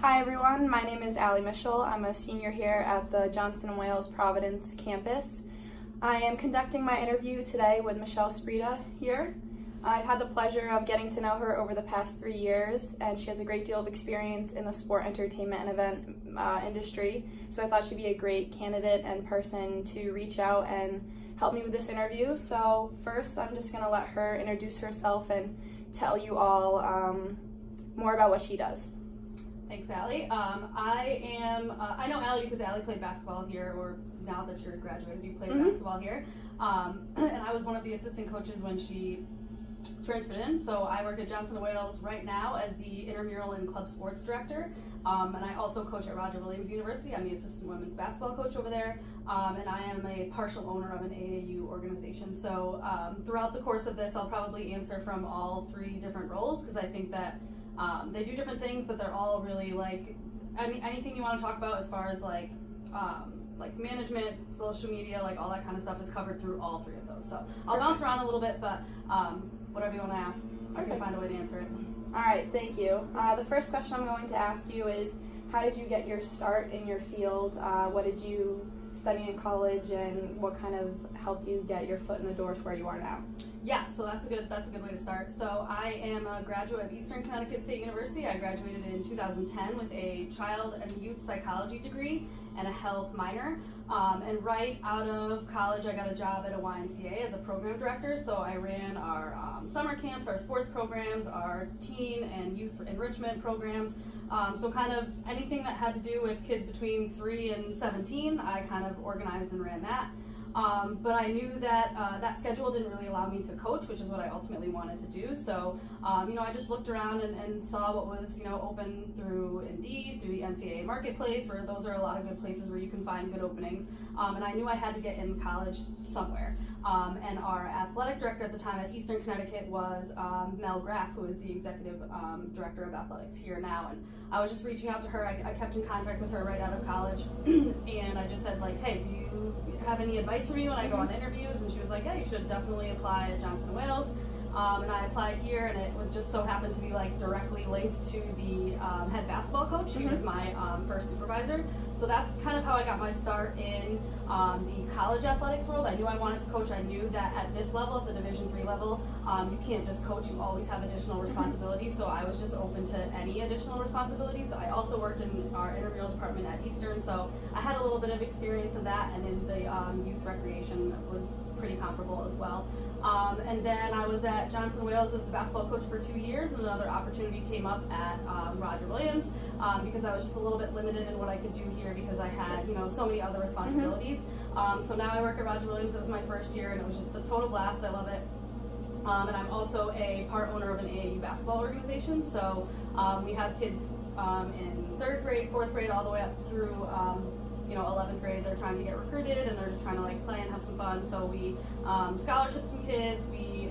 Hi everyone, my name is Allie Mitchell. I'm a senior here at the Johnson & Wales Providence campus. I am conducting my interview today with Michelle Spreda here. I've had the pleasure of getting to know her over the past 3 years, and she has a great deal of experience in the sport, entertainment, and event industry, so I thought she'd be a great candidate and person to reach out and help me with this interview. So first, I'm just going to let her introduce herself and tell you all more about what she does. Thanks, Allie. I know Allie because Allie played basketball here, or now that you're graduated, you played basketball here. And I was one of the assistant coaches when she transferred in. So I work at Johnson & Wales right now as the intramural and club sports director. And I also coach at Roger Williams University. I'm the assistant women's basketball coach over there. And I am a partial owner of an AAU organization. So throughout the course of this, I'll probably answer from all 3 different roles because I think that they do different things, but they're all really anything you want to talk about as far as like management, social media, like all that kind of stuff is covered through all 3 of those. So I'll bounce around a little bit, but whatever you want to ask, I can find a way to answer it. All right, thank you. The first question I'm going to ask you is, how did you get your start in your field? What did you study in college, and what kind of helped you get your foot in the door to where you are now? Yeah, so that's a good way to start. So I am a graduate of Eastern Connecticut State University. I graduated in 2010 with a child and youth psychology degree and a health minor. And right out of college, I got a job at a YMCA as a program director. So I ran our summer camps, our sports programs, our teen and youth enrichment programs. So kind of anything that had to do with kids between 3 and 17, I kind of organized and ran that. But I knew that that schedule didn't really allow me to coach, which is what I ultimately wanted to do. So, I just looked around and saw what was, open through Indeed, through the NCAA marketplace, where those are a lot of good places where you can find good openings. And I knew I had to get in college somewhere. And our athletic director at the time at Eastern Connecticut was Mel Graff, who is the executive director of athletics here now. And I was just reaching out to her. I kept in contact with her right out of college, and I just said, hey, do you have any advice for me when I go on interviews? And she was like, yeah, you should definitely apply at Johnson & Wales. And I applied here, and it would just so happen to be directly linked to the head basketball coach. He was my first supervisor. So that's kind of how I got my start in the college athletics world. I knew I wanted to coach. I knew that at this level, at the Division III level, you can't just coach. You always have additional responsibilities. So I was just open to any additional responsibilities. I also worked in our intramural department at Eastern, so I had a little bit of experience in that, and in the youth recreation was pretty comparable as well. And then I was at Johnson & Wales as the basketball coach for 2 years, and another opportunity came up at Roger Williams because I was just a little bit limited in what I could do here because I had so many other responsibilities. So now I work at Roger Williams. It was my first year, and it was just a total blast. I love it. And I'm also a part owner of an AAU basketball organization. So we have kids in 3rd grade, 4th grade, all the way up through 11th grade. They're trying to get recruited, and they're just trying to play and have some fun. So we scholarship some kids, we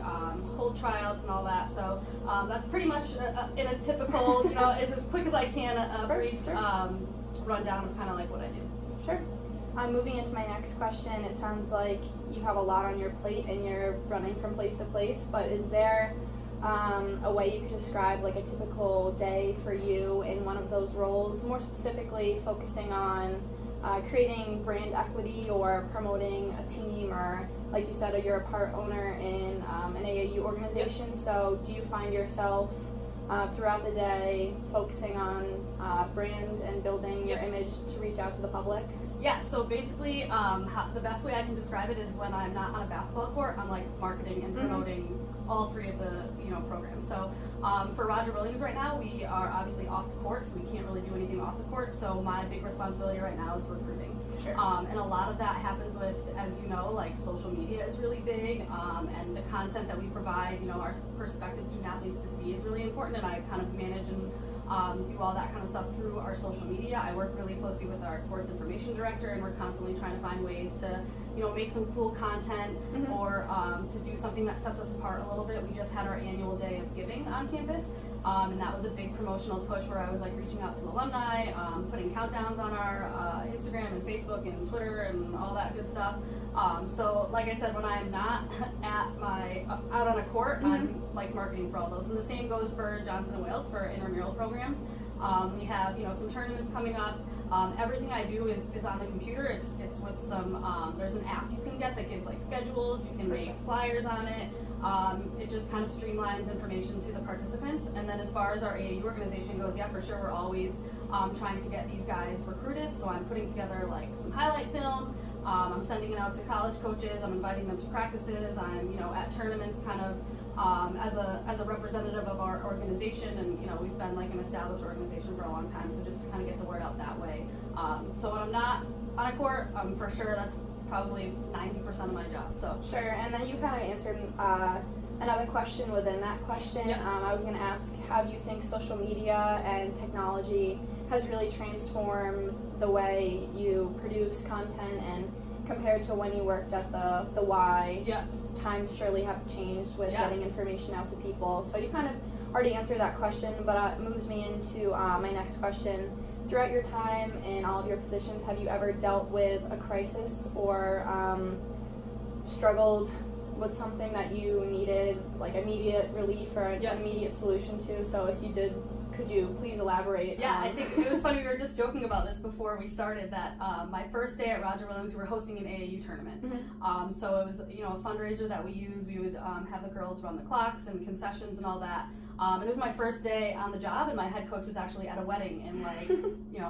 hold tryouts and all that. So that's pretty much in a typical, is as quick as I can, a brief rundown of kind of what I do. Sure. Moving into my next question, it sounds like you have a lot on your plate and you're running from place to place, but is there a way you could describe a typical day for you in one of those roles, more specifically focusing on creating brand equity or promoting a team, or like you said, you're a part owner in an AAU organization? Yep. So do you find yourself throughout the day focusing on brand and building your image to reach out to the public? Yeah, so basically the best way I can describe it is when I'm not on a basketball court, I'm marketing and promoting all 3 of the programs. So for Roger Williams right now, we are obviously off the court, so we can't really do anything off the court. So my big responsibility right now is recruiting. Sure. And a lot of that happens with, as you know, social media is really big, and the content that we provide, our prospective student athletes to see is really important, and I kind of manage and do all that kind of stuff through our social media. I work really closely with our sports information director, and we're constantly trying to find ways to, make some cool content or to do something that sets us apart a little bit. We just had our annual day of giving on campus, and that was a big promotional push where I was like reaching out to alumni, putting countdowns on our Instagram and Facebook and Twitter and all that good stuff. So like I said, when I'm not at my out on a court, I'm like marketing for all those. And the same goes for Johnson & Wales for intramural programs. We have some tournaments coming up. Everything I do is on the computer. It's with some there's an app you can get that gives like schedules. You can make flyers on it. It just kind of streamlines information to the participants. And then as far as our AAU organization goes, yeah, for sure, we're always trying to get these guys recruited. So I'm putting together like some highlight film. I'm sending it out to college coaches. I'm inviting them to practices. I'm at tournaments kind of as a representative of our organization, and we've been like an established organization for a long time. So just to kind of get the word out that way. So when I'm not on a court, for sure that's probably 90% of my job. So sure. And then you kind of answered another question within that question. Yep. I was going to ask, how do you think social media and technology has really transformed the way you produce content, and compared to when you worked at the Y, times surely have changed with getting information out to people. So you kind of already answered that question, but it moves me into my next question. Throughout your time in all of your positions, have you ever dealt with a crisis or struggled with something that you needed like immediate relief or an immediate solution to? So if you did, could you please elaborate? Yeah, I think it was funny, we were just joking about this before we started, that my first day at Roger Williams, we were hosting an AAU tournament. So it was a fundraiser that we used. We would have the girls run the clocks and concessions and all that. It was my first day on the job, and my head coach was actually at a wedding in like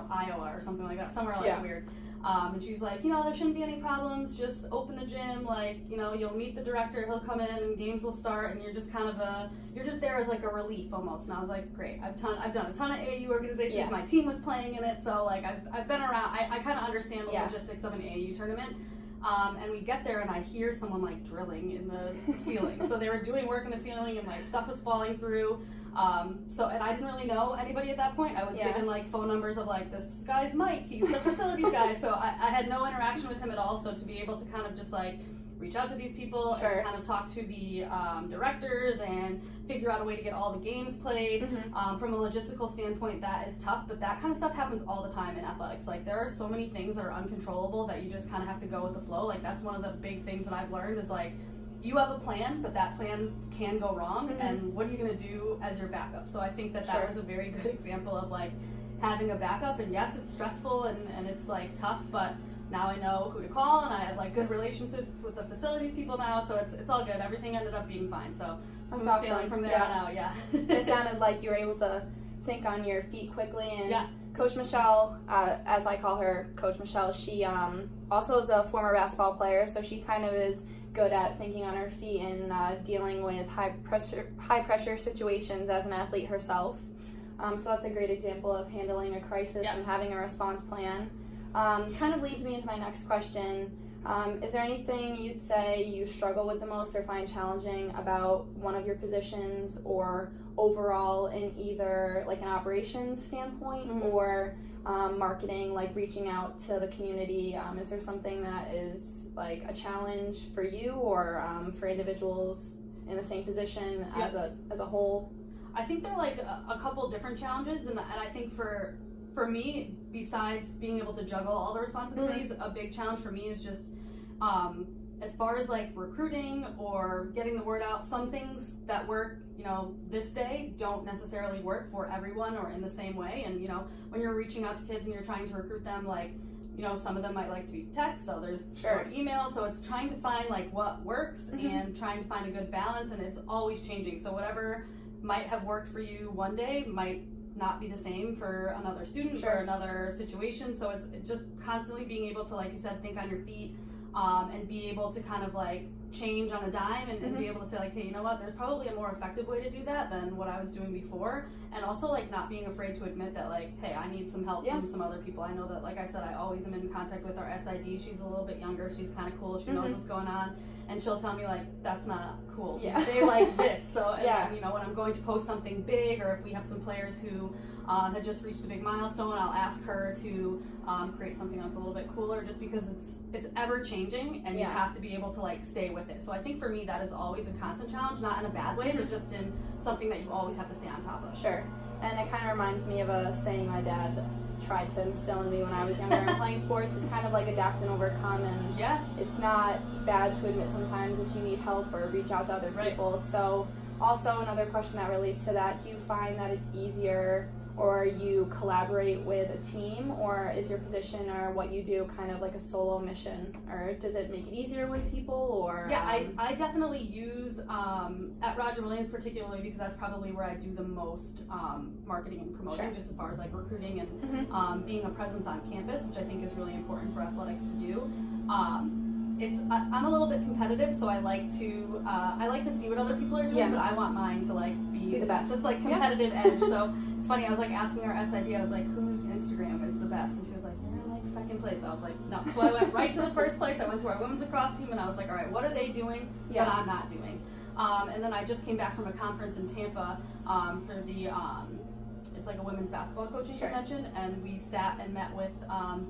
Iowa or something like that, somewhere like weird. And she's like, there shouldn't be any problems, just open the gym, like, you'll meet the director, he'll come in and games will start, and you're just kind of you're just there as like a relief almost. And I was like, great, I've done a ton of AAU organizations, my team was playing in it, so like I've been around, I kind of understand the logistics of an AAU tournament. And we get there and I hear someone like drilling in the ceiling. So they were doing work in the ceiling and like stuff was falling through. And I didn't really know anybody at that point. I was given like phone numbers of like, this guy's Mike, he's the facilities guy. So I had no interaction with him at all. So to be able to kind of just like reach out to these people and kind of talk to the directors and figure out a way to get all the games played. From a logistical standpoint, that is tough, but that kind of stuff happens all the time in athletics. Like there are so many things that are uncontrollable that you just kind of have to go with the flow. Like that's one of the big things that I've learned is like, you have a plan, but that plan can go wrong, and what are you going to do as your backup? So I think that was a very good example of like having a backup, and yes, it's stressful and it's like tough, but now I know who to call, and I have like good relationships with the facilities people now, so it's all good. Everything ended up being fine. So smooth sailing from there on out. It sounded like you were able to think on your feet quickly, and Coach Michelle, as I call her, Coach Michelle, she also is a former basketball player, so she kind of is good at thinking on her feet and dealing with high pressure situations as an athlete herself. So that's a great example of handling a crisis and having a response plan. Kind of leads me into my next question. Is there anything you'd say you struggle with the most or find challenging about one of your positions or overall in either like an operations standpoint or marketing, like reaching out to the community? Is there something that is like a challenge for you or for individuals in the same position as a whole? I think there are like a couple different challenges, and I think for me, besides being able to juggle all the responsibilities, a big challenge for me is just as far as like recruiting or getting the word out. Some things that work, this day don't necessarily work for everyone or in the same way. And when you're reaching out to kids and you're trying to recruit them, like some of them might like to be text, others email. So it's trying to find like what works and trying to find a good balance, and it's always changing. So whatever might have worked for you one day might not be the same for another student or another situation. So it's just constantly being able to, like you said, think on your feet and be able to kind of like change on a dime and be able to say like, hey, you know what, there's probably a more effective way to do that than what I was doing before. And also like not being afraid to admit that like, hey, I need some help from some other people. I know that, like I said, I always am in contact with our SID. She's a little bit younger, she's kind of cool, she knows what's going on, and she'll tell me like, that's not cool, they like this. So and when I'm going to post something big, or if we have some players who had just reached a big milestone, I'll ask her to create something that's a little bit cooler, just because it's ever changing, and you have to be able to like stay with with it. So I think for me that is always a constant challenge, not in a bad way, but just in something that you always have to stay on top of. Sure. And it kind of reminds me of a saying my dad tried to instill in me when I was younger and playing sports. It's kind of like adapt and overcome, and it's not bad to admit sometimes if you need help or reach out to other people. So also another question that relates to that, do you find that it's easier or you collaborate with a team, or is your position or what you do kind of like a solo mission, or does it make it easier with people? Or I definitely use at Roger Williams particularly, because that's probably where I do the most marketing and promoting, just as far as like recruiting and being a presence on campus, which I think is really important for athletics to do. I'm a little bit competitive, so I like to see what other people are doing, but I want mine to like be the best. It's like competitive edge. So it's funny, I was like asking our SID, I was like, whose Instagram is the best? And she was like, you're in like second place. I was like, no. So I went right to the first place. I went to our women's lacrosse team and I was like, all right, what are they doing that I'm not doing? And then I just came back from a conference in Tampa for the it's like a women's basketball coaching convention, and we sat and met with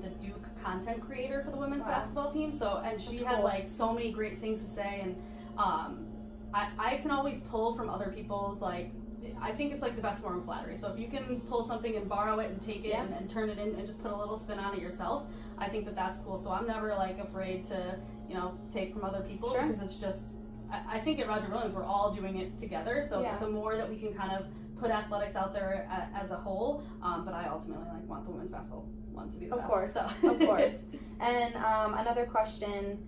the Duke content creator for the women's basketball team. So, and she had like so many great things to say, and I can always pull from other people's, like, I think it's like the best form of flattery. So if you can pull something and borrow it and take it and turn it in and just put a little spin on it yourself, I think that that's cool. So I'm never like afraid to, you know, take from other people, because it's just, I think at Roger Williams we're all doing it together. So the more that we can kind of put athletics out there as a whole, but I ultimately like want the women's basketball one to be the best. Of course. And another question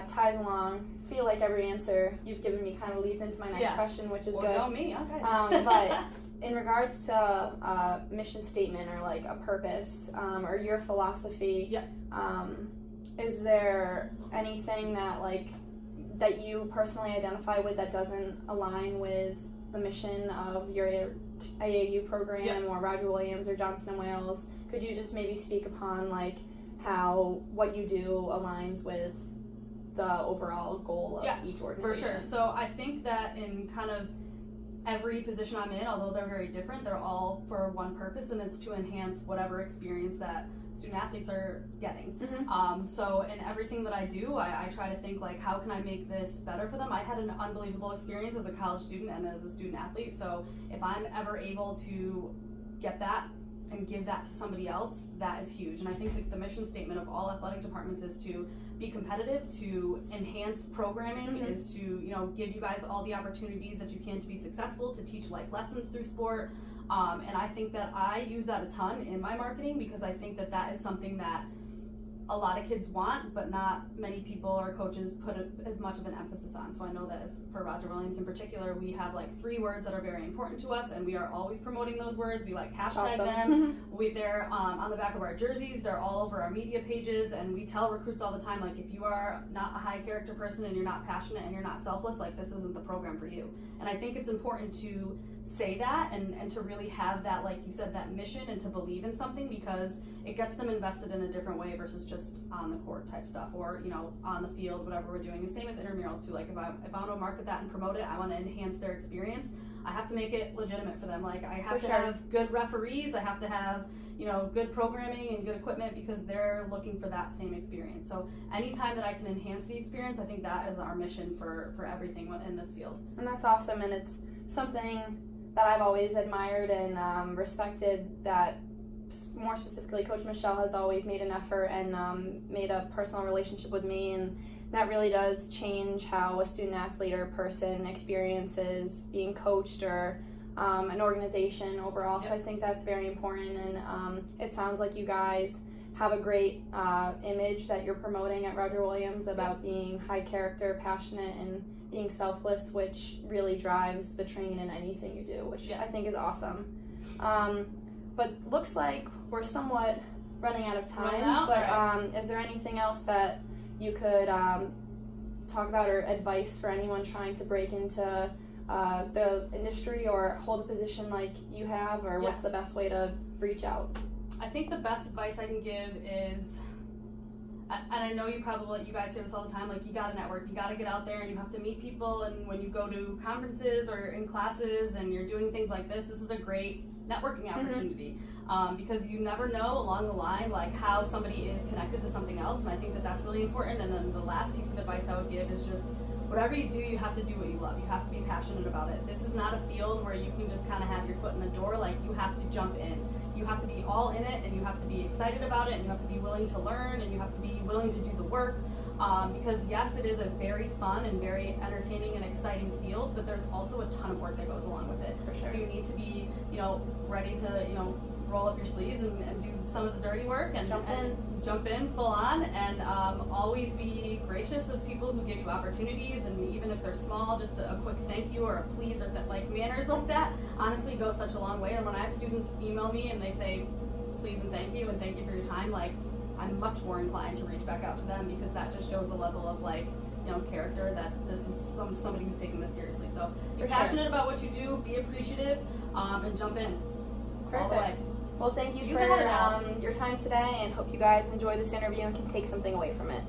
ties along. I feel like every answer you've given me kind of leads into my next question, which is good. Know me, okay. But in regards to mission statement or like a purpose or your philosophy, is there anything that you personally identify with that doesn't align with the mission of your AAU program or Roger Williams or Johnson & Wales? Could you just maybe speak upon like how what you do aligns with the overall goal of each organization? For sure. So I think that in kind of every position I'm in, although they're very different, they're all for one purpose, and it's to enhance whatever experience that student athletes are getting. So in everything that I do, I try to think like, how can I make this better for them? I had an unbelievable experience as a college student and as a student athlete, so if I'm ever able to get that and give that to somebody else, that is huge. And I think that the mission statement of all athletic departments is to be competitive, to enhance programming, is to, you know, give you guys all the opportunities that you can to be successful, to teach life lessons through sport. And I think that I use that a ton in my marketing, because I think that that is something that a lot of kids want, but not many people or coaches put as much of an emphasis on. So I know that as for Roger Williams in particular, we have like 3 words that are very important to us, and we are always promoting those words. We like hashtag them. They're on the back of our jerseys. They're all over our media pages, and we tell recruits all the time, like, if you are not a high character person and you're not passionate and you're not selfless, like, this isn't the program for you. And I think it's important to say that and to really have that, like you said, that mission, and to believe in something, because it gets them invested in a different way versus just on the court type stuff, or, you know, on the field, whatever we're doing. The same as intramurals too. Like if I want to market that and promote it, I want to enhance their experience. I have to make it legitimate for them. Like I have to have good referees. I have to have, you know, good programming and good equipment, because they're looking for that same experience. So anytime that I can enhance the experience, I think that is our mission for everything in this field. And that's awesome, and it's something that I've always admired and respected, that more specifically Coach Michelle has always made an effort and made a personal relationship with me, and that really does change how a student athlete or person experiences being coached or an organization overall. So I think that's very important, and it sounds like you guys have a great image that you're promoting at Roger Williams about being high character, passionate, and being selfless, which really drives the train in anything you do, which I think is awesome. But looks like we're somewhat running out of time, is there anything else that you could talk about, or advice for anyone trying to break into the industry or hold a position like you have, or what's the best way to reach out? I think the best advice I can give is, and I know you guys hear this all the time, like, you gotta network, you gotta get out there and you have to meet people, and when you go to conferences or in classes and you're doing things like this is a great networking opportunity. Because you never know along the line like how somebody is connected to something else, and I think that that's really important. And then the last piece of advice I would give is just whatever you do, you have to do what you love. You have to be passionate about it. This is not a field where you can just kind of have your foot in the door. Like, you have to jump in. You have to be all in it, and you have to be excited about it, and you have to be willing to learn, and you have to be willing to do the work. Because yes, it is a very fun and very entertaining and exciting field, but there's also a ton of work that goes along with it. For sure. So you need to be, ready to, roll up your sleeves and do some of the dirty work and jump in full on, and always be gracious of people who give you opportunities, and even if they're small, just a quick thank you or a please, or that, like, manners like that honestly go such a long way. And when I have students email me and they say please and thank you for your time, like, I'm much more inclined to reach back out to them, because that just shows a level of, like, character, that this is somebody who's taking this seriously. So be passionate about what you do, be appreciative, and jump in. Perfect. All the way. Well, thank you for your time today, and hope you guys enjoy this interview and can take something away from it.